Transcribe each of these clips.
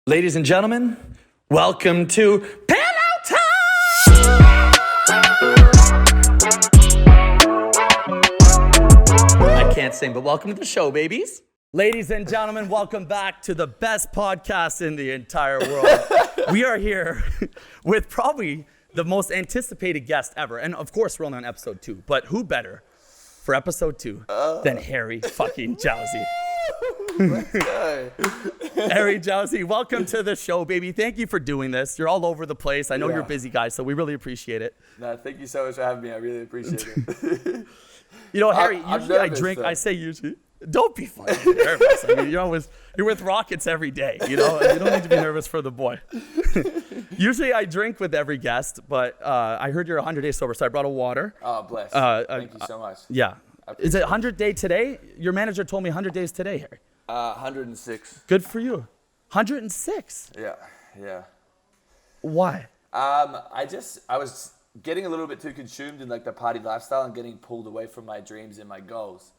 Ladies and gentlemen, welcome to Pillow Talk! I can't sing, but welcome to the show, babies. Ladies and gentlemen, welcome back to the best podcast in the entire world. We are here with probably the most anticipated guest ever. And of course, we're only on episode 2, but who better for episode 2 than Harry fucking Jowsey? Let's go. Harry Jowsey, welcome to the show, baby. Thank you for doing this. You're all over the place. I know you're a busy guy, so we really appreciate it. No, thank you so much for having me. I really appreciate it. You know, Harry, I'm usually nervous, I drink. though. I say usually. Don't be fucking nervous. I mean, you're with Rockets every day. You know, you don't need to be nervous for the boy. Usually I drink with every guest, but I heard you're 100 days sober, so I brought a water. Oh, bless. Thank you so much. Yeah. Is it 100 day today? Your manager told me 100 days today, Harry. 106. Good for you. 106. Yeah. Why? I was getting a little bit too consumed in like the party lifestyle and getting pulled away from my dreams and my goals.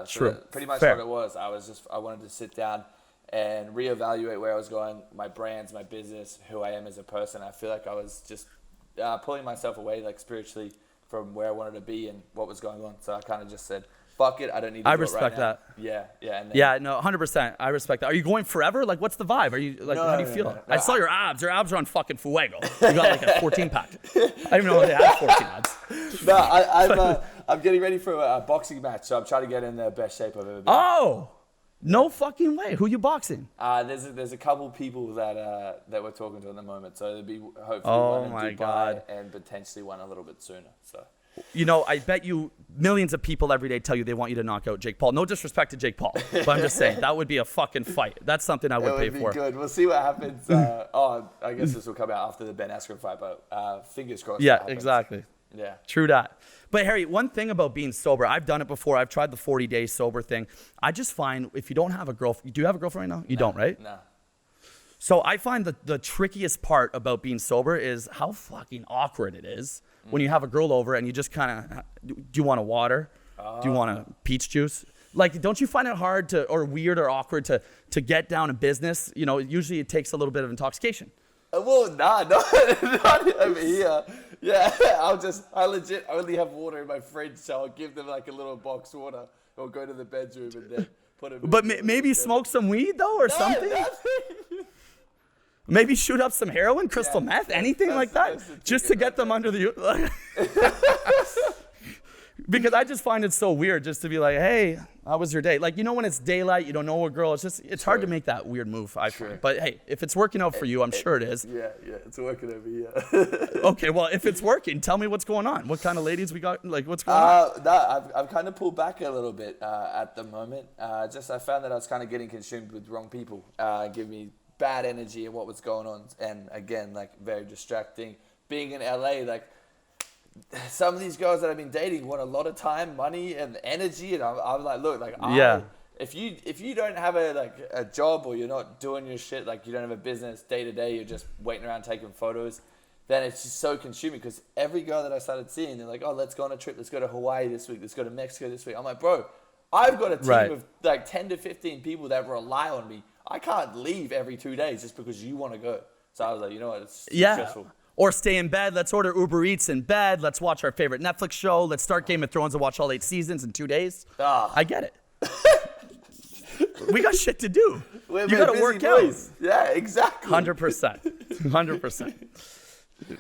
True. Pretty much Fair. what it was. I wanted to sit down and reevaluate where I was going, my brands, my business, who I am as a person. I feel like I was just pulling myself away, like spiritually, from where I wanted to be and what was going on. So I kind of just said, fuck it, I don't need to do it right respect now. that. Yeah. And then, Yeah, no, 100%. I respect that. Are you going forever? Like, what's the vibe? Are you like, No, how do you no, feel? no. I saw your abs. Your abs are on fucking Fuego. You got like a 14 pack. I didn't even know they had 14 abs. No, I'm getting ready for a boxing match, so I'm trying to get in the best shape I've ever been. Oh, no fucking way. Who you boxing? There's a couple people that we're talking to at the moment, so there'll be hopefully Oh one in my Dubai God. and potentially one a little bit sooner. So. You know, I bet you millions of people every day tell you they want you to knock out Jake Paul. No disrespect to Jake Paul, but I'm just saying that would be a fucking fight. That's something I would pay It would for. be good. We'll see what happens. I guess this will come out after the Ben Askren fight, but fingers crossed. Yeah, it happens. exactly. Yeah. True that. But Harry, one thing about being sober, I've done it before. I've tried the 40-day sober thing. I just find if you don't have a girlfriend, do you have a girlfriend right now? You don't, right? No. So I find that the trickiest part about being sober is how fucking awkward it is when you have a girl over and you just kind of, do you want a water? Do you want a peach juice? Like, don't you find it hard or weird or awkward to get down in business? You know, usually it takes a little bit of intoxication. Well, not over here. Yeah, I legit only have water in my fridge, so I'll give them like a little box water or go to the bedroom and then put it. But maybe smoke some weed though or something? Maybe shoot up some heroin, crystal meth, anything like that, just to get them under the. Because I just find it so weird just to be like, hey, how was your day? Like, you know, when it's daylight, you don't know a girl. It's hard to make that weird move, I find. But hey, if it's working out for you, I'm sure it is. Yeah, it's working over here. Okay, well, if it's working, tell me what's going on. What kind of ladies we got? Like, what's going on? No, I've kind of pulled back a little bit at the moment. I found that I was kind of getting consumed with wrong people, give me bad energy and what was going on, and again, like very distracting. Being in LA, like some of these girls that I've been dating want a lot of time, money, and energy, and I'm like, look, like, if you don't have a job or you're not doing your shit, like you don't have a business day to day, you're just waiting around taking photos, then it's just so consuming. Because every girl that I started seeing, they're like, oh, let's go on a trip, let's go to Hawaii this week, let's go to Mexico this week. I'm like, bro, I've got a team of like 10 to 15 people that rely on me. I can't leave every 2 days just because you want to go. So I was like, you know what, it's stressful. Or stay in bed. Let's order Uber Eats in bed. Let's watch our favorite Netflix show. Let's start Game of Thrones and watch all 8 seasons in 2 days. I get it. We got shit to do. You got to work out. Yeah, exactly. 100%. 100%.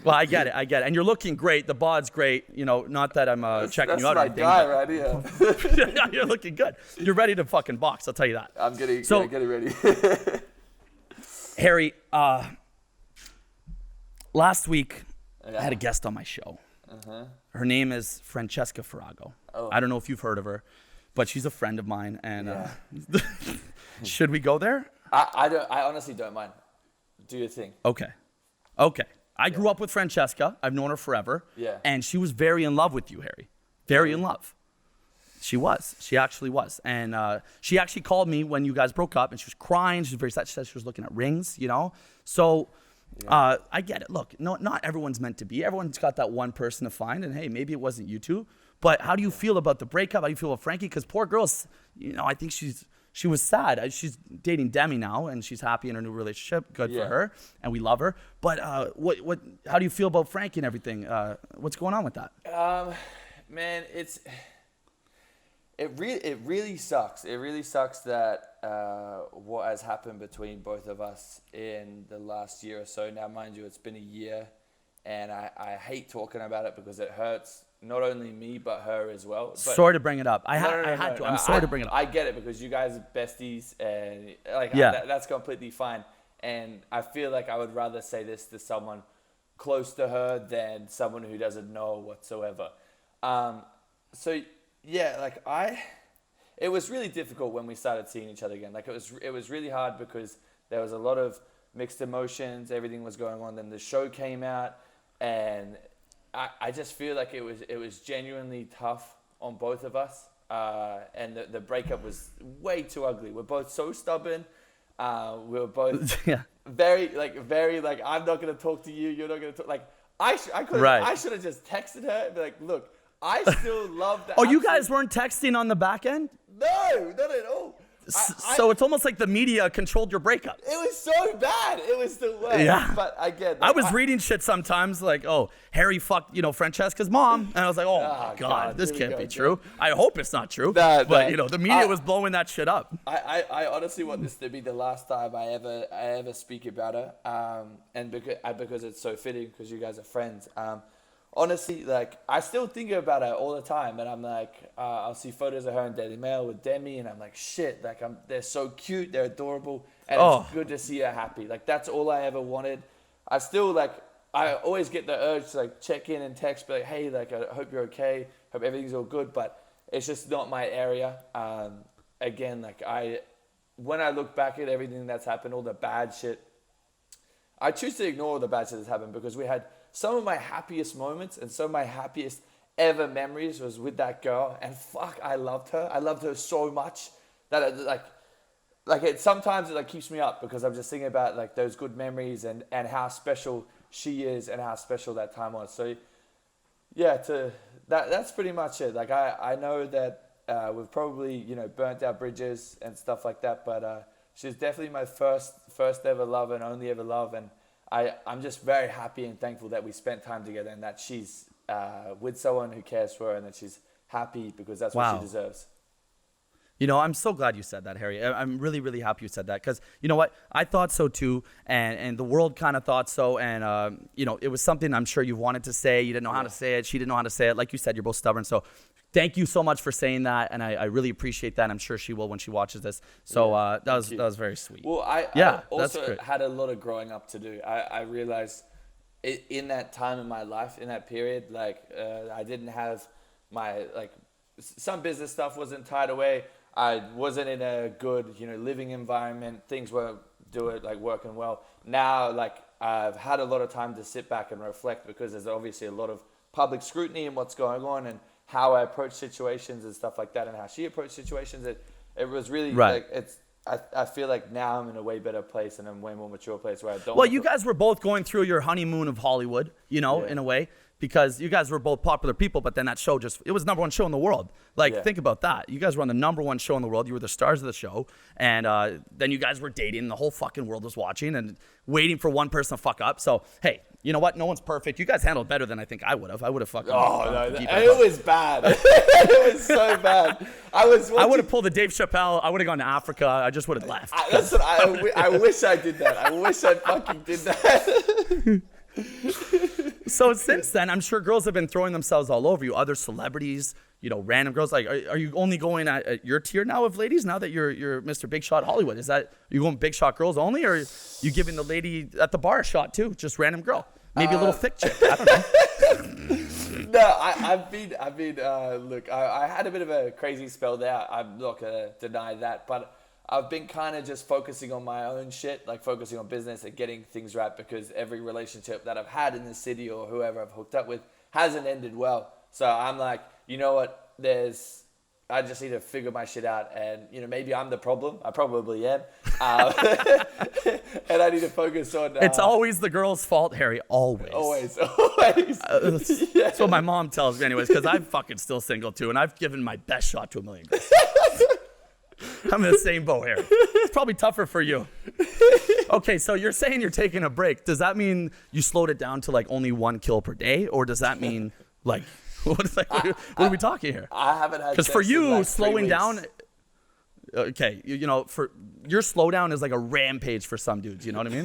Well, I get it. And you're looking great. The bod's great. You know, not that I'm checking you out or anything. That's my guy right here. Yeah, you're looking good. You're ready to fucking box. I'll tell you that. I'm getting ready. Harry, last week I had a guest on my show. Her name is Francesca Farago. I don't know if you've heard of her, but she's a friend of mine. And should we go there? I honestly don't mind. Do your thing. Okay. I grew up with Francesca. I've known her forever. Yeah. And she was very in love with you, Harry. Very in love. She was. She actually was. And she actually called me when you guys broke up, and she was crying. She was very sad. She said she was looking at rings, you know? So I get it. Look, not everyone's meant to be. Everyone's got that one person to find, and hey, maybe it wasn't you two. But how do you feel about the breakup? How do you feel about Frankie? Because poor girl's, you know, I think she's she was sad. She's dating Demi now, and she's happy in her new relationship. Good for her, and we love her. But what? How do you feel about Frankie and everything? What's going on with that? Man, it really sucks. It really sucks that what has happened between both of us in the last year or so. Now, mind you, it's been a year, and I hate talking about it because it hurts not only me but her as well. But sorry to bring it up. I'm sorry to bring it up. I get it because you guys are besties, and that's completely fine. And I feel like I would rather say this to someone close to her than someone who doesn't know whatsoever. So yeah, like it was really difficult when we started seeing each other again. Like it was really hard because there was a lot of mixed emotions. Everything was going on. Then the show came out, and I just feel like it was genuinely tough on both of us. And the breakup was way too ugly. We're both so stubborn. We were both very I'm not gonna talk to you. You're not gonna talk. Like I should have just texted her and be like, look, I still love that. Oh, you guys weren't texting on the back end? No, not at all. So it's almost like the media controlled your breakup. It was so bad. It was the worst. Yeah. But again, I was reading shit sometimes like, oh, Harry fucked, Francesca's mom. And I was like, oh my God, this can't be true. I hope it's not true. But the media was blowing that shit up. I honestly want this to be the last time I ever speak about her. And because it's so fitting because you guys are friends. Honestly, like, I still think about her all the time, and I'm like, I'll see photos of her in Daily Mail with Demi, and I'm like, shit, like, they're so cute, they're adorable, and it's good to see her happy. Like, that's all I ever wanted. I still, like, I always get the urge to, like, check in and text, be like, hey, like, I hope you're okay, hope everything's all good, but it's just not my area. Again, like, when I look back at everything that's happened, all the bad shit, I choose to ignore all the bad shit that's happened because we had some of my happiest moments and some of my happiest ever memories was with that girl. And fuck, I loved her. I loved her so much that sometimes it keeps me up because I'm just thinking about like those good memories and how special she is and how special that time was. So yeah, that's pretty much it. Like I know that we've probably, burnt our bridges and stuff like that, but she's definitely my first ever love and only ever love. And I'm just very happy and thankful that we spent time together and that she's with someone who cares for her and that she's happy because that's what she deserves. I'm so glad you said that, Harry. I'm really, really happy you said that because you know what? I thought so too, and the world kind of thought so, and it was something I'm sure you wanted to say. You didn't know how to say it. She didn't know how to say it. Like you said, you're both stubborn. So thank you so much for saying that, and I really appreciate that. I'm sure she will when she watches this. So that was very sweet. Well, I also had a lot of growing up to do. I realized in that time in my life, in that period, I didn't have some business stuff wasn't tied away. I wasn't in a good, living environment. Things weren't working well. Now, I've had a lot of time to sit back and reflect because there's obviously a lot of public scrutiny in what's going on and how I approach situations and stuff like that and how she approached situations. It was really I feel like now I'm in a way better place and I'm way more mature place where I don't. Well, you guys were both going through your honeymoon of Hollywood, in a way. Because you guys were both popular people, but then that show it was #1 show in the world. Think about that. You guys were on the #1 show in the world. You were the stars of the show. And then you guys were dating. The whole fucking world was watching and waiting for one person to fuck up. So, hey, you know what? No one's perfect. You guys handled it better than I think I would have. I would have fucking... Oh, no. It was bad. It was so bad. I would have pulled a Dave Chappelle. I would have gone to Africa. I just would have left. I wish I did that. I wish I fucking did that. So since then, I'm sure girls have been throwing themselves all over you. Other celebrities, random girls. Like, are you only going at your tier now of ladies now that you're Mr. Big Shot Hollywood? Are you going big shot girls only, or are you giving the lady at the bar a shot too? Just random girl, maybe a little thick chick. I don't know. No, I've been. Look, I had a bit of a crazy spell there. I'm not gonna deny that, but I've been kind of just focusing on my own shit, focusing on business and getting things right because every relationship that I've had in the city or whoever I've hooked up with hasn't ended well. So I'm like, you know what? I just need to figure my shit out, and maybe I'm the problem. I probably am, and I need to focus on. It's always the girl's fault, Harry. Always. That's what my mom tells me, anyways. Because I'm fucking still single too, and I've given my best shot to a million girls. I'm in the same boat here. It's probably tougher for you. Okay, so you're saying you're taking a break. Does that mean you slowed it down to like only 1 kill per day, or does that mean like what are we talking here? I haven't had. Because for sex in, you, like, 3 slowing weeks. down. Okay, you know, for your slowdown is like a rampage for some dudes. You know what I mean?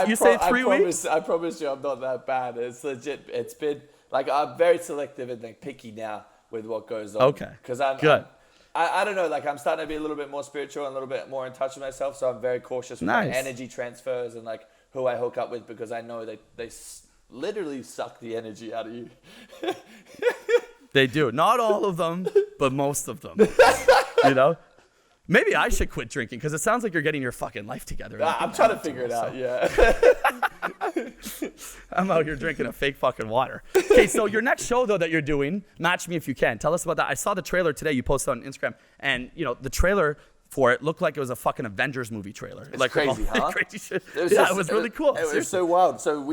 You say 3 weeks? I promise you, I'm not that bad. It's legit. It's been like I'm very selective and like picky now with what goes on. Okay. Because I'm good. I don't know. Like I'm starting to be a little bit more spiritual and a little bit more in touch with myself. So I'm very cautious with my Nice. energy transfers and like who I hook up with because I know they literally suck the energy out of you. They do. Not all of them, but most of them. You know? Maybe I should quit drinking because it sounds like you're getting your fucking life together. I'm trying to figure it out. Yeah. I'm out here drinking a fake fucking water. Okay, so your next show though that you're doing, Match Me If You Can. Tell us about that. I saw the trailer today you posted on Instagram, and you know the trailer for it looked like it was a fucking Avengers movie trailer. It's like crazy, huh? Crazy shit. It was really cool. It was Seriously. so wild. So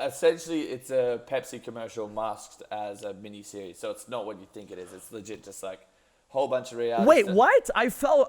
essentially it's a Pepsi commercial masked as a mini series. So it's not what you think it is. It's legit just like a whole bunch of reality. Wait, stuff. what?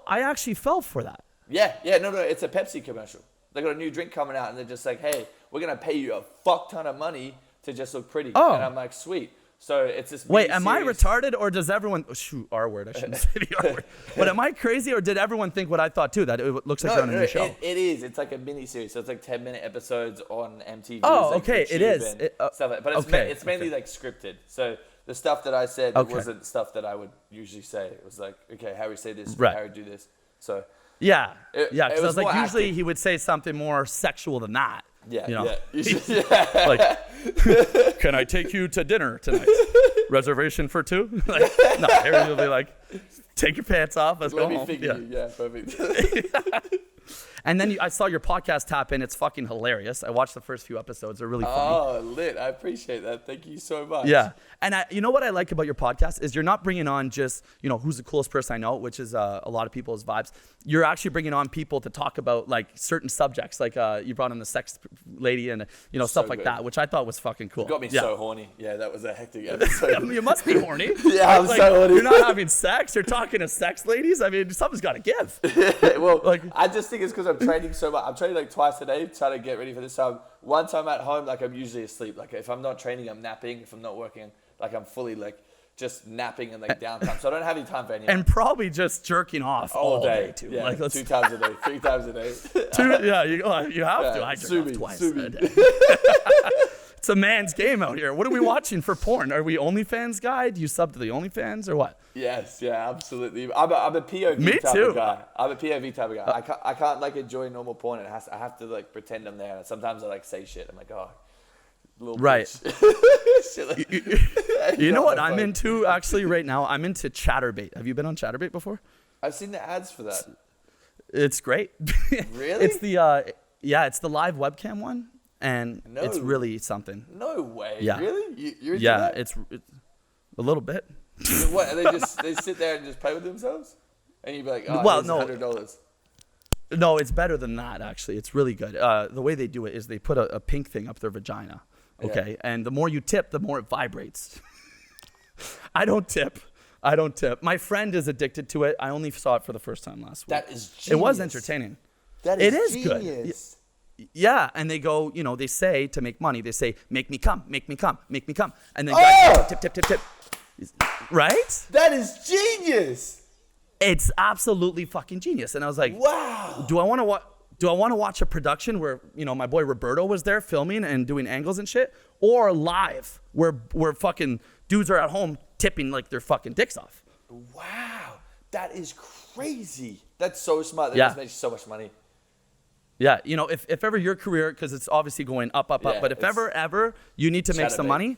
I actually fell for that. Yeah, no, it's a Pepsi commercial. They got a new drink coming out and they're just like, hey, we're gonna pay you a fuck ton of money to just look pretty. Oh. And I'm like, sweet. So it's this. Wait, am I mini-series. retarded or does everyone? Oh, shoot, R word. I shouldn't say the R word. But am I crazy or did everyone think what I thought too? That it looks like you're on a new show. It is. It's like a mini series. So it's like 10-minute episodes on MTV. Oh, like okay, it is. Stuff like, but it's mainly like scripted. So the stuff that I said wasn't stuff that I would usually say. It was like, okay, Harry say this, Right. Harry do this. So Yeah, It because I was was like, more usually acting. he would say something more sexual than that. yeah, you know, yeah. like, can I take you to dinner tonight? Reservation for 2? Like, no, Harry will be like, take your pants off, let's Let go me home. figure you. Yeah, perfect. And then I saw your podcast tap in. It's fucking hilarious. I watched the first few episodes. They're really funny. Oh, lit. I appreciate that. Thank you so much. Yeah. And you know what I like about your podcast is you're not bringing on just, you know, who's the coolest person I know, which is a lot of people's vibes. You're actually bringing on people to talk about like certain subjects. Like you brought on the sex lady and, you know, stuff like good. that, which I thought was fucking cool. Got me Yeah. so horny. Yeah, that was a hectic episode. You must be horny. Yeah, I'm Like, so horny. You're not having sex. You're talking to sex ladies. I mean, something's got to give. Well, Like- I just think it's because I'm training so much. I'm training like twice a day, trying to get ready for this. So one time at home, like I'm usually asleep. Like if I'm not training, I'm napping. If I'm not working, like I'm fully like just napping and like downtime. So I don't have any time for anyone. And probably just jerking off all day too. Yeah, Like, let's, 2 times a day, 3 times a day. yeah, you have to. I sue jerk me, off twice sue me. a day. It's a man's game out here. What are we watching for porn? Are we OnlyFans guy? Do you sub to the OnlyFans or what? Yes, yeah, absolutely. I'm a POV Me type too. of guy. I'm a POV type of guy. I can't like enjoy normal porn. I have to like pretend I'm there. And sometimes I like say shit. I'm like, oh, little Right. bitch. Shit like- You know what my I'm phone. into actually right now? I'm into Chatterbait. Have you been on Chatterbait before? I've seen the ads for that. It's great. Really? It's the it's the live webcam one, and it's No. really something. No way. Yeah. Really? You're into Yeah, that? it's a little bit. What? And they sit there and just play with themselves, and you'd be like, oh, Well, here's no. $100. No, it's better than that, actually. It's really good. The way they do it is they put a pink thing up their vagina, okay? And the more you tip, the more it vibrates. I don't tip. My friend is addicted to it. I only saw it for the first time last week. That is genius. It was entertaining. That It is is good. genius. Yeah, and they go, you know, they say to make money, they say, make me come, make me come, make me come. And then Oh! guys tip, tip, tip, tip. Right? That is genius. It's absolutely fucking genius. And I was like, Wow. do I want to watch a production where, you know, my boy Roberto was there filming and doing angles and shit, or live where fucking dudes are at home tipping like their fucking dicks off? Wow. That is crazy. That's so smart. That Yeah. just makes so much money. Yeah, you know, if ever your career, because it's obviously going up, Yeah, but if it's- ever you need to make some Chatterbait. money,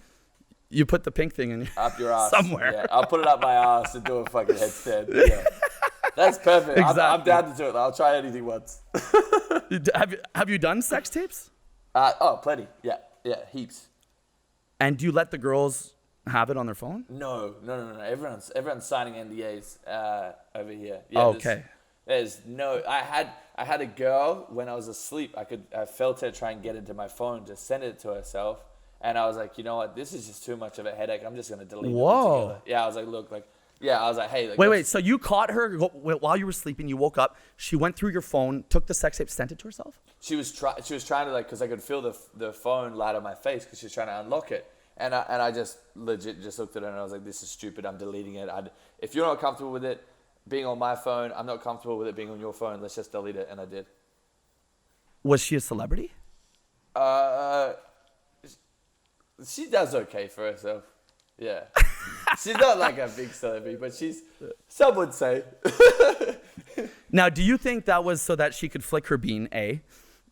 you put the pink thing in Up your ass. somewhere. Yeah, I'll put it up my ass and do a fucking headstand. Yeah. That's perfect. I'm Exactly. down to do it. I'll try anything once. Have you done sex tapes? Plenty. Yeah, heaps. And do you let the girls have it on their phone? No. Everyone's signing NDAs over here. Yeah, Okay. There's no. I had a girl when I was asleep. I felt her try and get into my phone to send it to herself, and I was like, you know what? This is just too much of a headache. I'm just gonna delete it Whoa. altogether. Yeah, I was like, look, like Yeah, I was like, hey. Like, Wait. So you caught her while you were sleeping. You woke up. She went through your phone, took the sex tape, sent it to herself? She was trying to, like, because I could feel the phone light on my face because she was trying to unlock it. And I just legit just looked at her and I was like, this is stupid. I'm deleting it. If you're not comfortable with it being on my phone, I'm not comfortable with it being on your phone. Let's just delete it. And I did. Was she a celebrity? She does okay for herself. Yeah. She's not like a big celebrity, but some would say. Now, do you think that was so that she could flick her bean, A?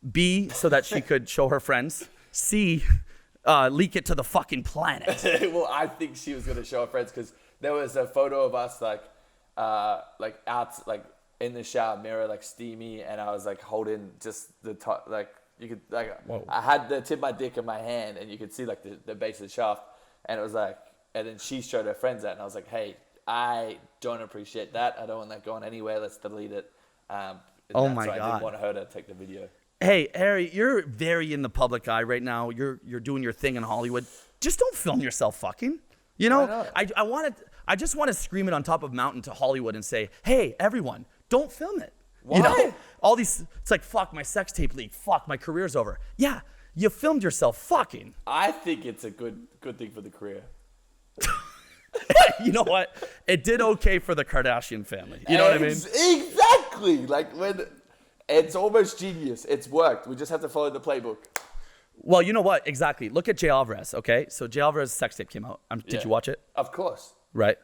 B, so that she could show her friends? C, leak it to the fucking planet? Well, I think she was going to show her friends because there was a photo of us like out, like in the shower mirror, like steamy. And I was like holding just the top, like you could, like, whoa. I had the tip of my dick in my hand and you could see like the base of the shaft. And it was like, and then she showed her friends that. And I was like, hey, I don't appreciate that. I don't want that going anywhere. Let's delete it. Oh my God. I didn't want her to take the video. Hey, Harry, you're very in the public eye right now. You're doing your thing in Hollywood. Just don't film yourself fucking. You know, I just want to scream it on top of a mountain to Hollywood and say, hey, everyone, don't film it. Why? You know, all these, it's like, fuck, my sex tape leaked. Fuck, my career's over. Yeah, you filmed yourself fucking. I think it's a good thing for the career. You know what? It did okay for the Kardashian family. You know what I mean? Exactly. Like, when it's almost genius. It's worked. We just have to follow the playbook. Well, you know what? Exactly. Look at Jay Alvarez, okay? So Jay Alvarez's sex tape came out. Did you watch it? Of course. Right.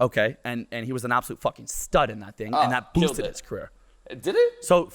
Okay. And he was an absolute fucking stud in that thing. And that boosted his career. Did it? So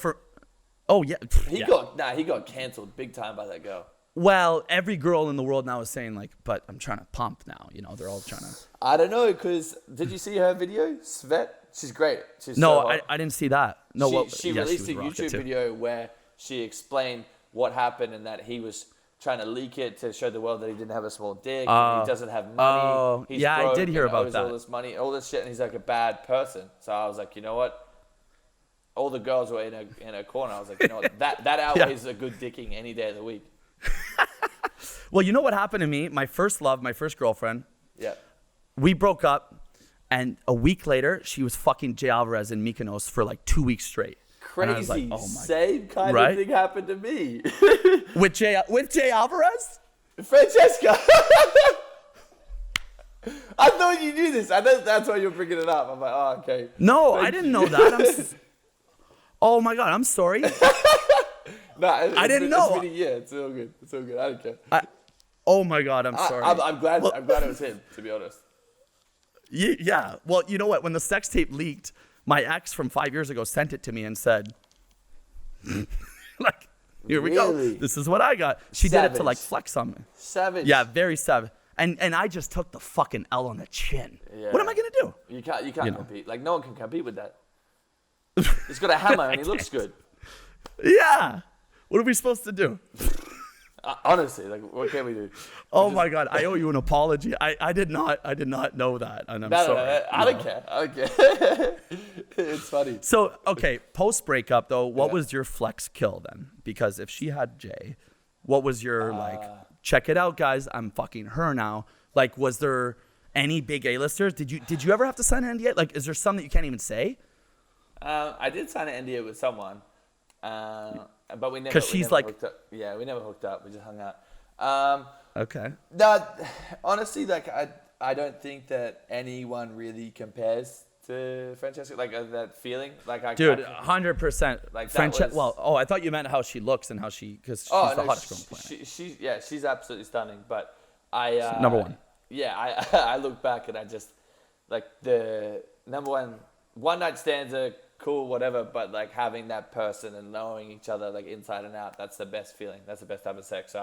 oh yeah. He got canceled big time by that girl. Well, every girl in the world now is saying like, but I'm trying to pump now. You know, they're all trying to. I don't know, because did you see her video? Svet? She's great. She's no, so hot. I didn't see that. No, she released a YouTube video where she explained what happened and that he was trying to leak it to show the world that he didn't have a small dick. And he doesn't have money. He's yeah, I did hear about that. All this money, all this shit, and he's like a bad person. So I was like, you know what? All the girls were in a corner. I was like, you know what? That outweighs a good dicking any day of the week. Well, you know what happened to me? My first love, my first girlfriend. Yeah. We broke up, and a week later, she was fucking Jay Alvarez in Mykonos for like 2 weeks straight. Crazy. Like, oh my. Same kind of thing happened to me. With Jay Alvarez? Francesca. I thought you knew this. I know that's why you're bringing it up. I'm like, oh, okay. No, I didn't know that. Oh my God, I'm sorry. No, I didn't know. It's been a year. It's all good. It's all good. I don't care. Oh my God, I'm sorry. I'm glad. Well, I'm glad it was him, to be honest. Yeah. Well, you know what? When the sex tape leaked, my ex from 5 years ago sent it to me and said, like, here we go. This is what I got. She did it to like flex on me. Savage. Yeah, very savage. And I just took the fucking L on the chin. Yeah. What am I gonna do? You can't compete. Like, no one can compete with that. He's got a hammer and he looks good. Yeah. What are we supposed to do? Honestly, like, what can we do? Oh my God, I owe you an apology. I did not know that, and I'm sorry. No, I don't care. It's funny. So, okay, post breakup though, what was your flex kill then? Because if she had Jay, what was your like? Check it out, guys. I'm fucking her now. Like, was there any big A-listers? Did you ever have to sign an NDA? Like, is there some that you can't even say? I did sign an NDA with someone. But we never. Because she's like, hooked up. Yeah, we never hooked up. We just hung out. Okay. No, honestly, like I don't think that anyone really compares to Francesca. Like that feeling, like dude, 100%. Like Francesca. Well, I thought you meant how she looks and how because she's the hottest girl on the planet. She's absolutely stunning. But number one. Yeah, I look back and I just like the number one night stands are cool, whatever, but like having that person and knowing each other like inside and out, that's the best feeling. That's the best type of sex. So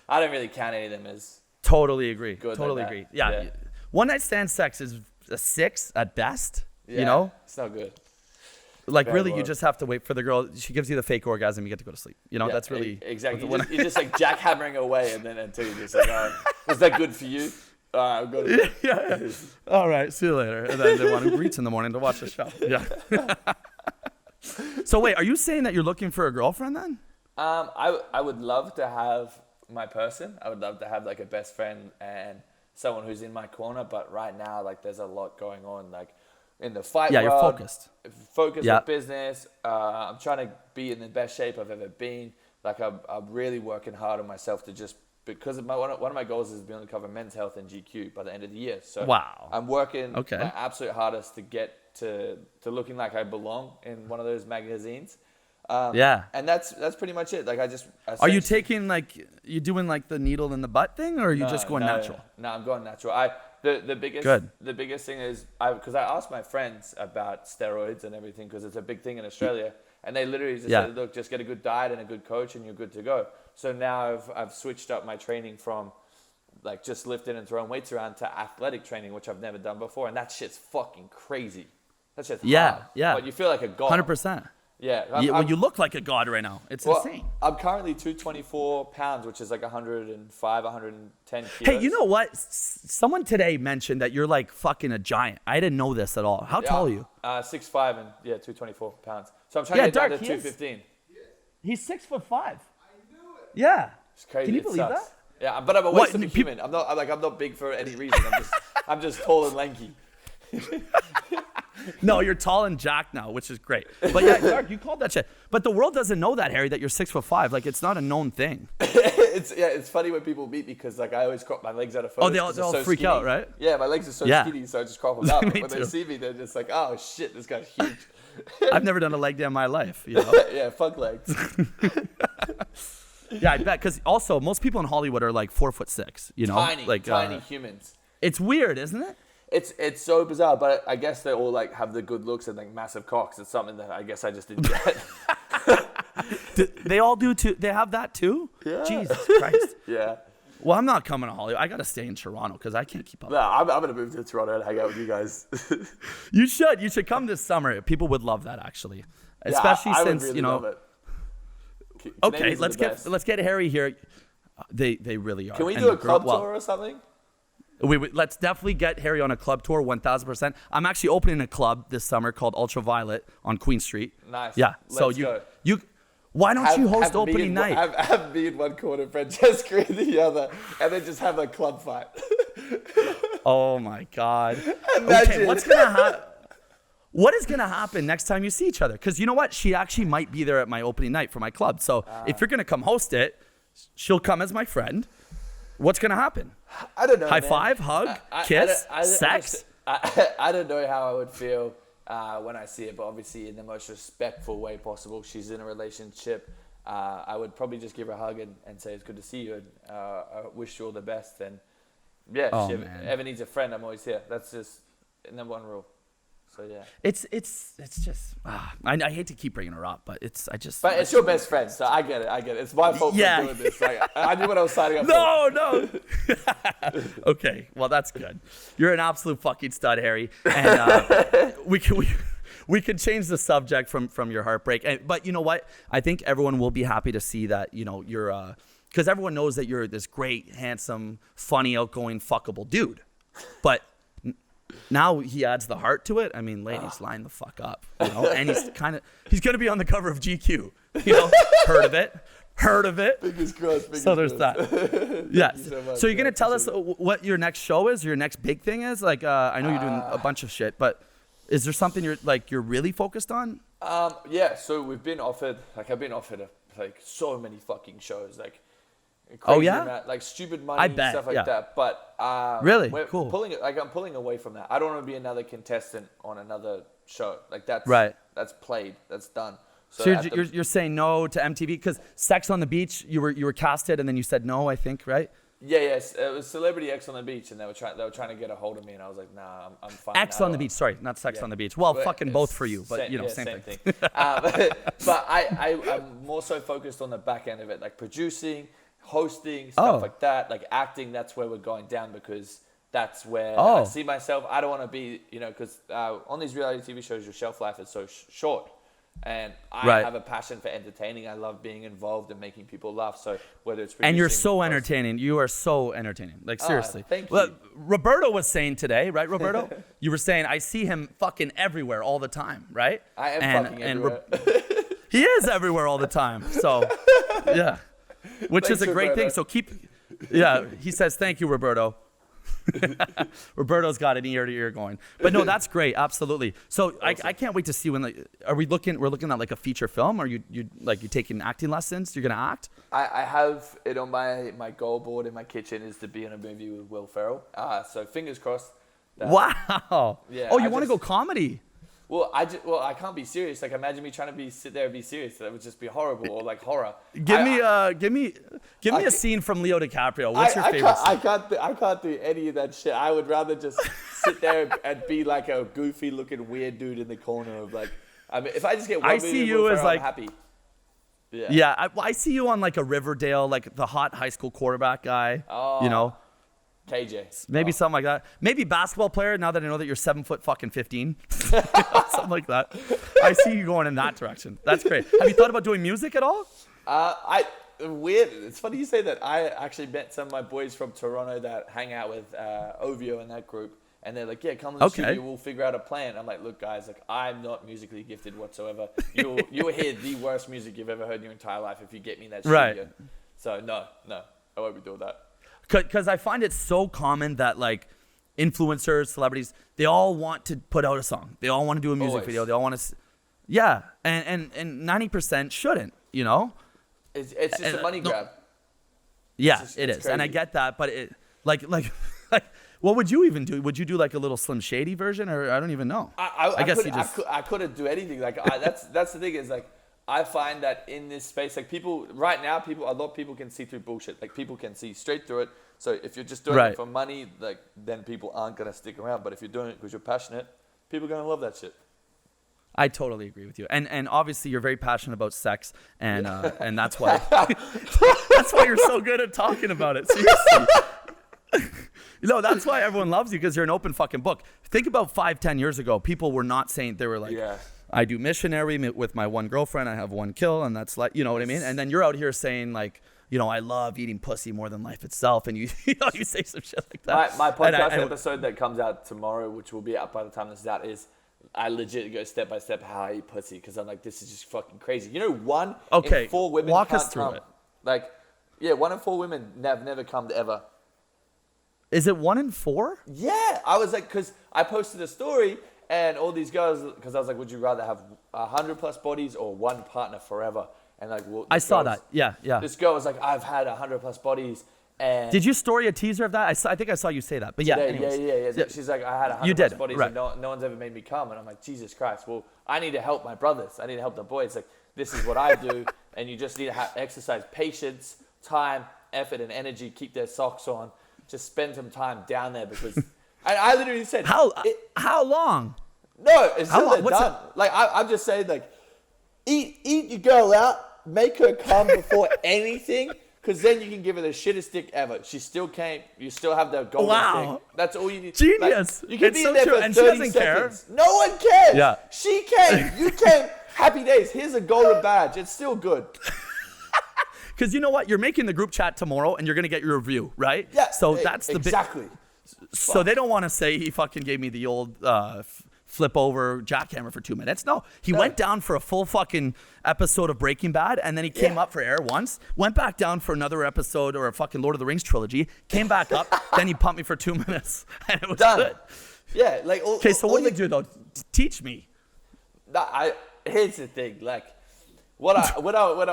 I don't really count any of them as totally agree. Good totally like agree. Yeah. One night stand sex is a 6 at best. Yeah, you know, it's not good. Like very really, low. You just have to wait for the girl. She gives you the fake orgasm. You get to go to sleep. You know, that's really exactly. You're just like jackhammering away, and then until you're just like, all right, was that good for you? All right, I've got to. Yeah. All right, see you later. And then they want to reach in the morning to watch the show. Yeah. So wait, are you saying that you're looking for a girlfriend then? I would love to have my person. I would love to have like a best friend and someone who's in my corner. But right now, like, there's a lot going on, like, in the fight Yeah, world. you're focused. Focused Yeah. with business. I'm trying to be in the best shape I've ever been. Like, I'm really working hard on myself to just, because of one of my goals is to be on the cover of Men's Health and GQ by the end of the year. So Wow. I'm working Okay. my absolute hardest to get to looking like I belong in one of those magazines. Yeah. And that's pretty much it. Like, Are you taking like, you doing like the needle in the butt thing, or are you just going natural? No, I'm going natural. The biggest thing is because I asked my friends about steroids and everything, because it's a big thing in Australia, and they literally just said, look, just get a good diet and a good coach and you're good to go. So now I've switched up my training from like just lifting and throwing weights around to athletic training, which I've never done before, and that shit's fucking crazy. That shit's hard. But you feel like a god. 100%. Yeah. Well, you look like a god right now. It's insane. I'm currently 224 pounds, which is like 105, 110 kilos. Hey, you know what? Someone today mentioned that you're like fucking a giant. I didn't know this at all. How tall are you? 6'5" and 224 pounds. So I'm trying to get down to 215. He's 6'5". I knew it. Yeah. It's crazy. Can you believe that? Yeah, but I'm a waste of a human. I'm not big for any reason. I'm just tall and lanky. No, you're tall and jacked now, which is great. But yeah, Dark, you called that shit. But the world doesn't know that, Harry, that you're 6'5". Like, it's not a known thing. It's funny when people meet me, because like I always crop my legs out of photos. Oh, they all freak skinny. out, right? Yeah, my legs are so skinny, so I just crop them out. But when too. they see me, they're just like, oh shit, this guy's huge. I've never done a leg day in my life, you know? Yeah, fuck legs. Yeah, I bet. Because also, most people in Hollywood are like 4'6", you know? Tiny humans. It's weird, isn't it? It's so bizarre, but I guess they all like have the good looks and like massive cocks. It's something that I guess I just didn't get. They all do too. They have that too? Yeah. Jesus Christ. Yeah. Well, I'm not coming to Hollywood. I got to stay in Toronto because I can't keep up. No, I'm going to move to Toronto and hang out with you guys. You should. You should come this summer. People would love that, actually. Especially I since, would really you know. love it. Okay, Canadians let's get Harry here. They really are. Can we And do a the girl- club tour or something? Let's definitely get Harry on a club tour, 1,000%. I'm actually opening a club this summer called Ultraviolet on Queen Street. Nice. Yeah. So Let's go. why don't you host opening night? Have me in one corner, Francesca in the other, and then just have a club fight. Oh my God. Imagine. Okay, what is gonna happen next time you see each other? Because you know what? She actually might be there at my opening night for my club. So if you're gonna come host it, she'll come as my friend. What's gonna happen? I don't know. High man. five, hug, kiss, sex. I don't know how I would feel when I see it, but obviously in the most respectful way possible. She's in a relationship. I would probably just give her a hug and say it's good to see you, and I wish you all the best. And yeah, if she ever needs a friend, I'm always here. That's just number one rule. So yeah, It's just I hate to keep bringing her up, but it's your best friend, so I get it. It's my fault for doing this. Like, I knew what I was signing up for. No. Okay, well that's good. You're an absolute fucking stud, Harry, and we can change the subject from your heartbreak. But you know what? I think everyone will be happy to see that, you know, you're because everyone knows that you're this great, handsome, funny, outgoing, fuckable dude, but. Now he adds the heart to it. I mean, ladies, line the fuck up, you know. And he's gonna be on the cover of GQ. You know, heard of it. Fingers crossed. So there's that. Yes. So you're gonna tell us it. what your next show is, your next big thing is. Like, I know you're doing a bunch of shit, but is there something you're really focused on? Yeah. So I've been offered like so many fucking shows, like. Oh yeah, amount, like stupid money and stuff like that. But really, cool. I'm pulling away from that. I don't want to be another contestant on another show. Like that's right. That's played. That's done. So you're saying no to MTV because Sex on the Beach, you were casted and then you said no, I think, right? Yeah, yes. It was Celebrity X on the Beach, and they were trying to get a hold of me, and I was like, nah, I'm fine. X on the Beach, sorry, not Sex on the Beach. Well, fucking both for you, but you know, same thing. But I'm more so focused on the back end of it, like producing, hosting, stuff like that, like acting. That's where we're going down because that's where I see myself. I don't want to be, you know, because on these reality TV shows, your shelf life is so short. And I have a passion for entertaining. I love being involved and making people laugh. So whether it's and you're so entertaining. You are so entertaining. Like seriously. Thank you. Roberto was saying today, right, Roberto? You were saying I see him fucking everywhere all the time, right? I am fucking everywhere. He is everywhere all the time. So yeah, which is a great thing. So he says thank you, Roberto. Roberto's got an ear to ear going. But no, that's great. Absolutely. So awesome. I can't wait to see when we're looking at like a feature film, or you taking acting lessons? You're going to act? I have it on my goal board in my kitchen is to be in a movie with Will Ferrell. So fingers crossed. Wow. Yeah. Oh, you want to go comedy? Well, I can't be serious. Like, imagine me trying to sit there and be serious. That would just be horrible, or like horror. Give me a scene from Leo DiCaprio. What's your favorite scene? I can't do any of that shit. I would rather just sit there and be like a goofy looking weird dude in the corner of like. I mean, if I just get one movie with Will Ferrell, I'm happy. Yeah. Yeah. I see you on like a Riverdale, like the hot high school quarterback guy. Oh. You know. KJ. Maybe something like that. Maybe basketball player, now that I know that you're 7'15". Something like that. I see you going in that direction. That's great. Have you thought about doing music at all? Weird. It's funny you say that. I actually met some of my boys from Toronto that hang out with Ovio in that group. And they're like, yeah, come to the studio, we'll figure out a plan. I'm like, look, guys, like I'm not musically gifted whatsoever. You'll hear the worst music you've ever heard in your entire life if you get me in that studio. Right. So no, I won't be doing that. Because I find it so common that like influencers, celebrities, they all want to put out a song. They all want to do a music video. They all want to, yeah. And 90% shouldn't, you know? It's just a money grab. Yeah, it is. Crazy. And I get that, but it like what would you even do? Would you do like a little Slim Shady version, or I don't even know. I guess I couldn't do anything. Like that's the thing is like. I find that in this space, like people right now, a lot of people can see through bullshit. Like people can see straight through it. So if you're just doing it for money, like then people aren't gonna stick around. But if you're doing it because you're passionate, people are gonna love that shit. I totally agree with you. And obviously you're very passionate about sex, and that's why that's why you're so good at talking about it. Seriously. That's why everyone loves you, because you're an open fucking book. Think about 5-10 years ago, people were not saying, they were like, I do missionary with my one girlfriend. I have one kill, and that's like, you know what I mean? And then you're out here saying like, I love eating pussy more than life itself, and you say some shit like that. My podcast episode that comes out tomorrow, which will be out by the time this is out, is I legit go step by step how I eat pussy, because I'm like, this is just fucking crazy. One in 4 women walk can't us through come. it. Like, 1 in 4 women have never come to ever. Is it 1 in 4? Yeah, I was like, because I posted a story. And all these girls, because I was like, would you rather have 100+ bodies or one partner forever? And like, I saw that. Yeah. This girl was like, I've had 100+ bodies. And did you story a teaser of that? I think I saw you say that. But yeah, yeah. She's like, I had 100+ bodies, and no one's ever made me come. And I'm like, Jesus Christ. Well, I need to help my brothers. I need to help the boys. Like, this is what I do. And you just need to exercise patience, time, effort, and energy. Keep their socks on. Just spend some time down there, because I literally said, how long? No, it's still they're done. Like I'm just saying, like, eat your girl out, make her come before anything, because then you can give her the shittest dick ever. She still came. You still have the golden thing. That's all you need. Genius. Like, you can be so there true. for And 30 she doesn't seconds. care. No one cares. Yeah. She came. You came. Happy days. Here's a golden badge. It's still good. Because you know what? You're making the group chat tomorrow, and you're gonna get your review, right? Yeah. So that's the exactly. So they don't want to say he fucking gave me the old flip over jackhammer for 2 minutes. No, he went down for a full fucking episode of Breaking Bad, and then he came up for air once, went back down for another episode or a fucking Lord of the Rings trilogy, came back up, then he pumped me for 2 minutes, and it was done. Good. Yeah, like okay. So what do you do though? Teach me. Here's the thing, like. When I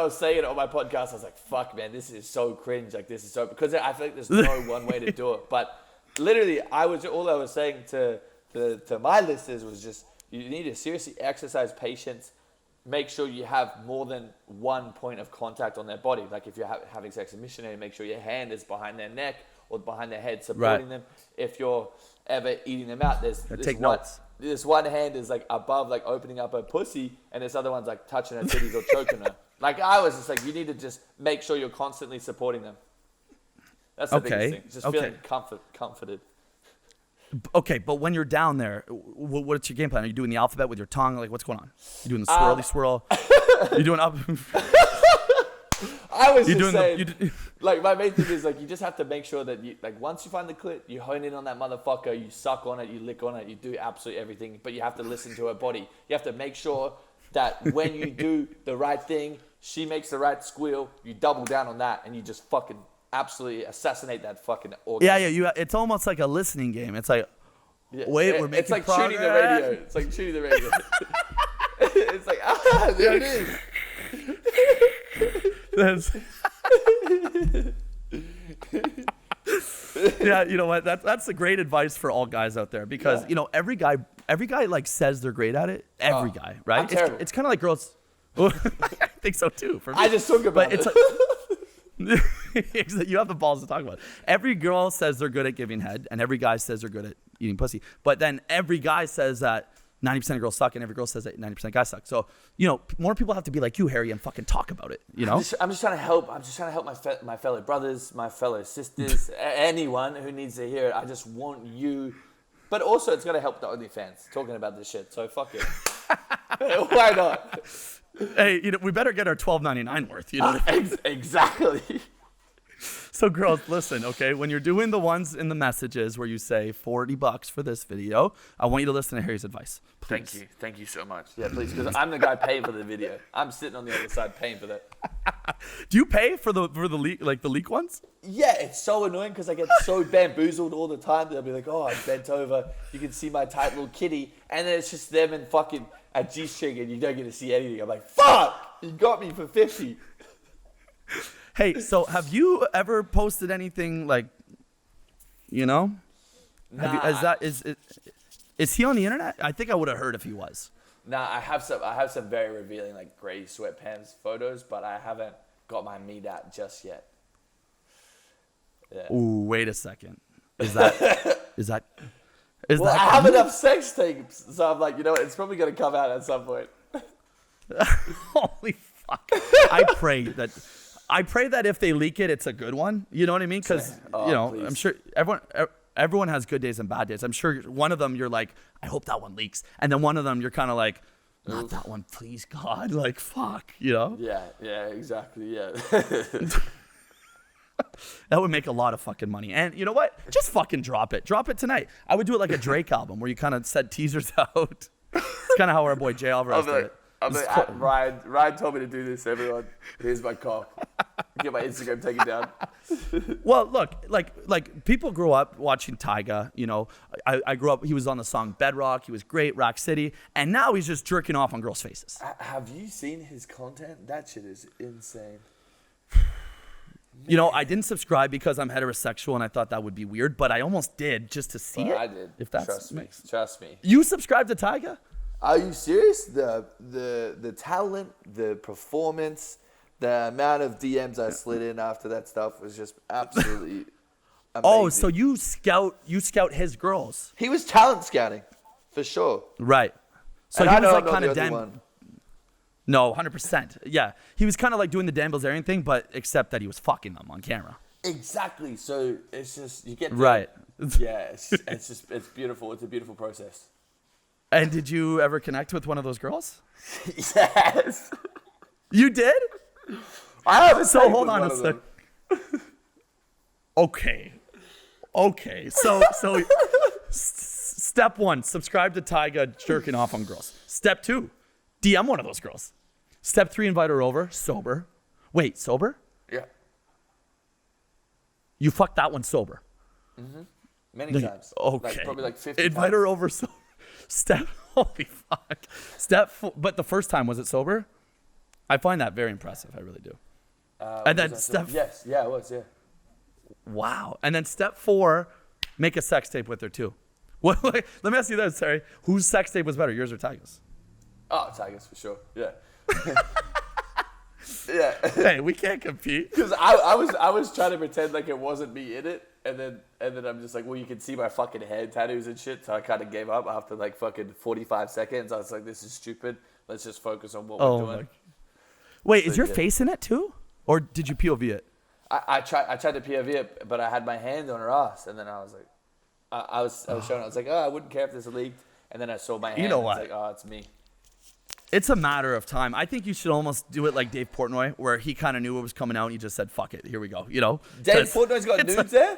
was saying it on my podcast, I was like, fuck, man, this is so cringe. Like, this is so, because I feel like there's no one way to do it. But literally, all I was saying to my listeners was just, you need to seriously exercise patience. Make sure you have more than one point of contact on their body. Like, if you're having sex with missionary, make sure your hand is behind their neck or behind their head, supporting them. If you're ever eating them out, this one hand is like above, like opening up her pussy, and this other one's like touching her titties or choking her. Like, I was just like, you need to just make sure you're constantly supporting them. That's the biggest thing. Just feeling comforted. Okay, but when you're down there, what's your game plan? Are you doing the alphabet with your tongue? Like, what's going on? You doing the swirly swirl? You doing up? I was just saying, like, my main thing is, like, you just have to make sure that you, like, once you find the clit, you hone in on that motherfucker, you suck on it, you lick on it, you do absolutely everything, but you have to listen to her body. You have to make sure that when you do the right thing, she makes the right squeal, you double down on that, and you just fucking absolutely assassinate that fucking orgasm. Yeah. It's almost like a listening game. It's like, wait, we're making It's like progress. shooting the radio. It's like shooting the radio. It's like, there it is. Yeah, you know what? That's a great advice for all guys out there because you know every guy like says they're great at it. Every guy, right? I'm terrible. It's kind of like girls. I think so too. For me. I just talk about it. You have the balls to talk about it. Every girl says they're good at giving head, and every guy says they're good at eating pussy. But then every guy says that 90% of girls suck, and every girl says that 90% of guys suck. So, you know, more people have to be like you, Harry, and fucking talk about it. You know, I'm just trying to help. I'm just trying to help my fellow brothers, my fellow sisters, anyone who needs to hear it. I just want you. But also, it's gonna help the OnlyFans talking about this shit. So fuck it. Why not? Hey, you know, we better get our $12.99 worth. You know, exactly. So girls, listen, okay? When you're doing the ones in the messages where you say $40 for this video, I want you to listen to Harry's advice. Please. Thank you so much. Yeah, please, because I'm the guy paying for the video. I'm sitting on the other side paying for that. Do you pay for the leak, like the leak ones? Yeah, it's so annoying because I get so bamboozled all the time. They'll be like, "Oh, I bent over. You can see my tight little kitty," and then it's just them and fucking a G-string, and you don't get to see anything. I'm like, "Fuck! You got me for 50." Hey, so have you ever posted anything like, you know? Nah. Is he on the internet? I think I would have heard if he was. Nah, I have some very revealing like gray sweatpants photos, but I haven't got my meat out just yet. Yeah. Ooh, wait a second. Is that? Well, I have enough sex tapes, so I'm like, you know what? It's probably gonna come out at some point. Holy fuck! I pray that if they leak it, it's a good one. You know what I mean? Because you know, please. I'm sure everyone has good days and bad days. I'm sure one of them you're like, I hope that one leaks, and then one of them you're kind of like, not that one, please God, like fuck, you know? Yeah, exactly, yeah. That would make a lot of fucking money. And you know what? Just fucking drop it. Drop it tonight. I would do it like a Drake album where you kind of set teasers out. It's kind of how our boy Jay Alvarez did it. Ryan told me to do this, everyone. Here's my call. Get my Instagram taken down. Well, look, like people grow up watching Tyga. You know, I grew up. He was on the song Bedrock. He was great, Rock City, and now he's just jerking off on girls' faces. Have you seen his content? That shit is insane. You know, I didn't subscribe because I'm heterosexual and I thought that would be weird, but I almost did just to see it. I did. If that's Trust me. You subscribed to Tyga? Are you serious? The talent, the performance, the amount of DMs I slid in after that stuff was just absolutely amazing. Oh, so you scout his girls? He was talent scouting, for sure. Right. So And he I was know like I'm not kind the of only Dan. one. No, 100%. Yeah, he was kind of like doing the Dan Bilzerian thing, but except that he was fucking them on camera. Exactly. So it's just you get Right. Yeah, it's beautiful. It's a beautiful process. And did you ever connect with one of those girls? Yes. You did? I have a So tape hold with on one a of sec. them. Okay. So step one, subscribe to Tyga jerking off on girls. Step two, DM one of those girls. Step three, invite her over, sober. Wait, sober? Yeah. You fucked that one sober. Many times. Okay. Like, probably like 50 Invite times. her over sober. Holy fuck. But the first time, was it sober? I find that very impressive. I really do. And then Yes. Yeah, it was. Yeah. Wow. And then step 4, make a sex tape with her too. What? Let me ask you this, Terry. Whose sex tape was better, yours or Tyga's? Oh, Tigers for sure. Yeah. Yeah. Hey, we can't compete. Because I was trying to pretend like it wasn't me in it, and then I'm just like, well, you can see my fucking head tattoos and shit. So I kind of gave up after like fucking 45 seconds. I was like, this is stupid. Let's just focus on what we're doing. Wait, is your face in it too, or did you POV it? I tried to POV it, but I had my hand on her ass, and then I was like, I was showing. I was like, oh, I wouldn't care if this leaked, and then I saw my hand. You know and what? I was like, oh, it's me. It's a matter of time. I think you should almost do it like Dave Portnoy, where he kind of knew what was coming out and he just said, fuck it, here we go, you know? Dave Portnoy's got dudes there?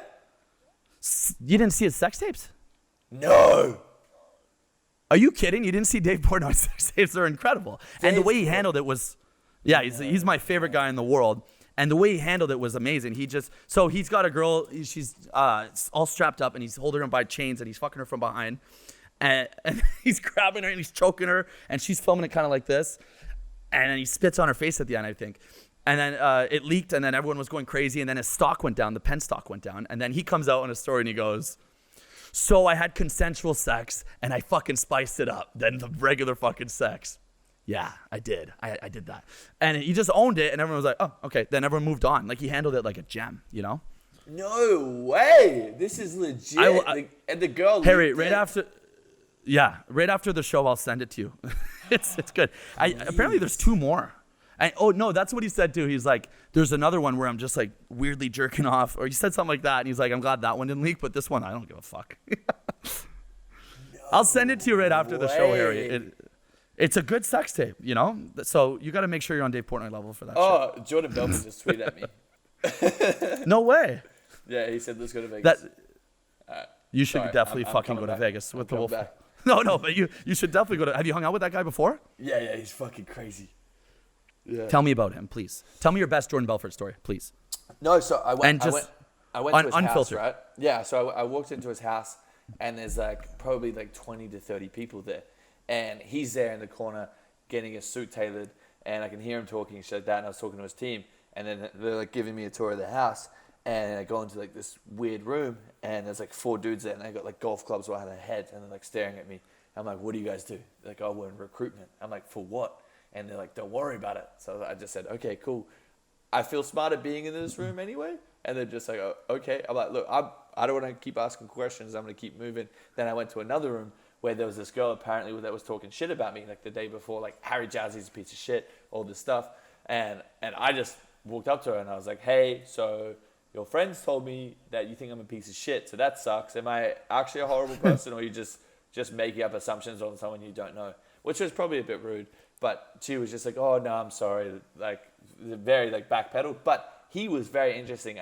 You didn't see his sex tapes? No. Are you kidding? You didn't see Dave Portnoy's sex tapes? They're incredible. And the way he handled it was, yeah, he's my favorite guy in the world. And the way he handled it was amazing. He's got a girl, she's all strapped up, and he's holding her by chains, and he's fucking her from behind. And he's grabbing her, and he's choking her, and she's filming it kind of like this. And then he spits on her face at the end, I think. And then it leaked, and then everyone was going crazy, and then his stock went down, the pen stock went down. And then he comes out in a story, and he goes, so I had consensual sex, and I fucking spiced it up than the regular fucking sex. Yeah, I did. I did that. And he just owned it, and everyone was like, oh, okay. Then everyone moved on. Like, he handled it like a gem, you know? No way. This is legit. And the girl... Harry, right after the show, I'll send it to you. It's good. Apparently, there's 2 more. No, that's what he said, too. He's like, there's another one where I'm just, like, weirdly jerking off. Or he said something like that, and he's like, I'm glad that one didn't leak, but this one, I don't give a fuck. I'll send it to you right after the show, Harry. It's a good sex tape, you know? So you got to make sure you're on Dave Portnoy level for that shit. Jordan Belfort just tweeted at me. No way. Yeah, he said, let's go to Vegas. You should definitely fucking go to Vegas with the wolf. No, but you should definitely go to... Have you hung out with that guy before? Yeah, he's fucking crazy. Yeah. Tell me about him, please. Tell me your best Jordan Belfort story, please. No, so I went to his unfiltered. house, right? Yeah, so I walked into his house, and there's like probably like 20 to 30 people there. And he's there in the corner getting a suit tailored, and I can hear him talking and shit like that, and I was talking to his team, and then they're like giving me a tour of the house, and I go into like this weird room, and there's like 4 dudes there, and they got like golf clubs behind their heads, and they're like staring at me. I'm like, what do you guys do? They're like, oh, we're in recruitment. I'm like, for what? And they're like, don't worry about it. So I just said, okay, cool. I feel smarter being in this room anyway. And they're just like, oh, okay. I'm like, look, I don't want to keep asking questions. I'm going to keep moving. Then I went to another room where there was this girl apparently that was talking shit about me like the day before, like Harry Jowsey's a piece of shit, all this stuff. And I just walked up to her and I was like, hey, so your friends told me that you think I'm a piece of shit, so that sucks. Am I actually a horrible person, or you just making up assumptions on someone you don't know? Which was probably a bit rude, but she was just like, oh no, I'm sorry, like very like backpedaled. But he was very interesting.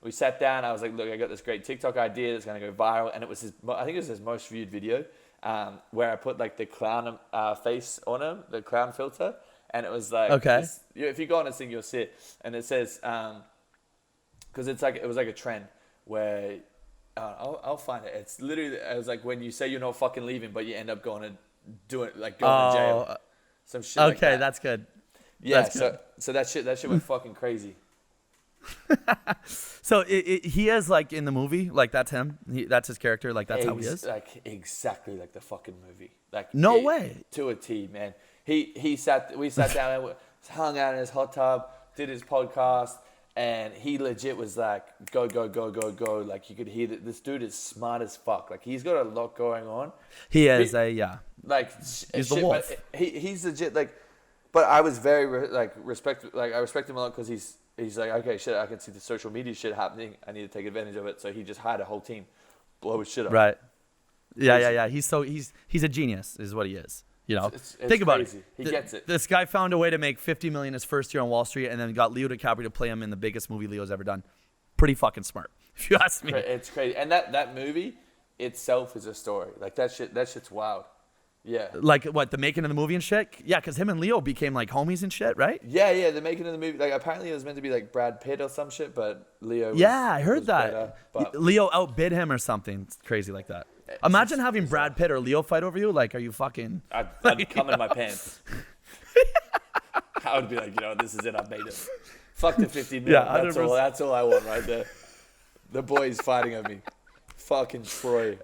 We sat down. I was like, look, I got this great TikTok idea that's going to go viral, and it was I think it was his most viewed video, where I put like the clown face on him, the clown filter, and it was like, okay, if you go on this thing, you'll see it, and it says, because it was like a trend where I'll find it. It's literally, it was like when you say you're not fucking leaving, but you end up going to do it, like going to jail, some shit. Okay, like that. That's good. Yeah, that's good. So that shit went fucking crazy. So he is like in the movie, like that's him. That's his character. Like that's how he is. Like exactly like the fucking movie. Like no way. To a T, man. We sat down and hung out in his hot tub, did his podcast, and he legit was like go. Like you could hear that this dude is smart as fuck. Like he's got a lot going on. He is like he's the wolf. He's legit like. But I was very I respect him a lot because he's like, okay, shit, I can see the social media shit happening. I need to take advantage of it. So he just hired a whole team, blow his shit up. Right. Yeah. He's a genius, is what he is. You know, think about it. He gets it. This guy found a way to make $50 million his first year on Wall Street, and then got Leo DiCaprio to play him in the biggest movie Leo's ever done. Pretty fucking smart, if you ask me. It's crazy, and that movie itself is a story. Like that shit's wild. Yeah. Like what, the making of the movie and shit? Yeah, because him and Leo became like homies and shit, right? Yeah, the making of the movie. Like apparently it was meant to be like Brad Pitt or some shit, but Leo. I heard that. Better, but Leo outbid him or something crazy like that. Imagine having Brad Pitt or Leo fight over you. Like, are you fucking? I'd come in my pants. I would be like, this is it. I made it. Fuck the 15 minutes. Yeah, that's all I want right there. The boys fighting at me. Fucking Troy.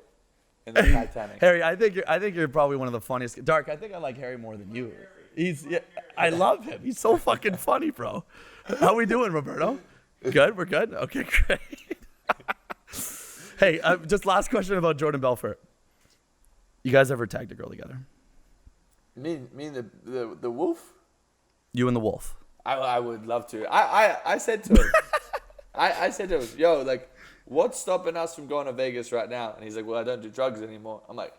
In the Titanic. Harry, I think you're probably one of the funniest. Dark, I think I like Harry more than you. I love him. He's so fucking funny, bro. How we doing, Roberto? Good? We're good? Okay, great. Hey, just last question about Jordan Belfort. You guys ever tagged a girl together? Me and the wolf? You and the wolf. I would love to. I said to him, I said to him, yo, like, what's stopping us from going to Vegas right now? And he's like, well, I don't do drugs anymore. I'm like,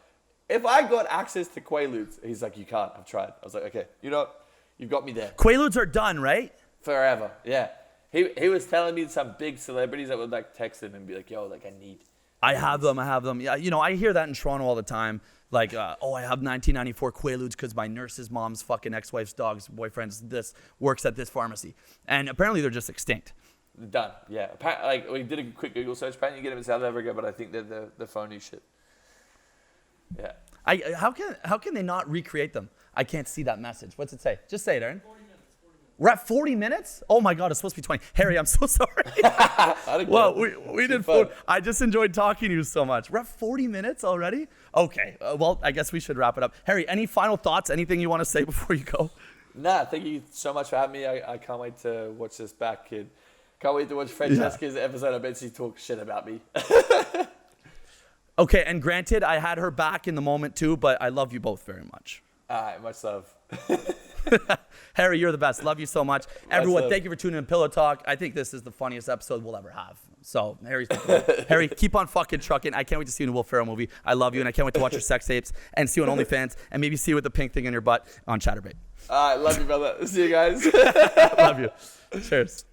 if I got access to Quaaludes, he's like, you can't. I've tried. I was like, okay, you've got me there. Quaaludes are done, right? Forever, yeah. He was telling me some big celebrities that would like text him and be like, yo, like I I have them. Yeah, I hear that in Toronto all the time. Like, I have 1994 Quaaludes because my nurse's mom's fucking ex-wife's dog's boyfriend's this works at this pharmacy. And apparently they're just extinct. Done. Yeah. Like we did a quick Google search. Apparently you get them in South Africa, but I think they're the phony shit. Yeah. How can they not recreate them? I can't see that message. What's it say? Just say it, Aaron. 40 minutes. We're at 40 minutes? Oh my God, it's supposed to be 20. Harry, I'm so sorry. Well, we did 40. I just enjoyed talking to you so much. We're at 40 minutes already? Okay. Well, I guess we should wrap it up. Harry, any final thoughts? Anything you want to say before you go? Nah, thank you so much for having me. I can't wait to watch this back, kid. Can't wait to watch Francesca's episode. I bet she talks shit about me. Okay, and granted, I had her back in the moment too, but I love you both very much. All right, much love. Harry, you're the best. Love you so much. Everyone, thank you for tuning in Pillow Talk. I think this is the funniest episode we'll ever have. So, Harry, keep on fucking trucking. I can't wait to see you in a Will Ferrell movie. I love you, and I can't wait to watch your sex tapes and see you on OnlyFans and maybe see you with the pink thing in your butt on Chatterbait. All right, love you, brother. See you guys. Love you. Cheers.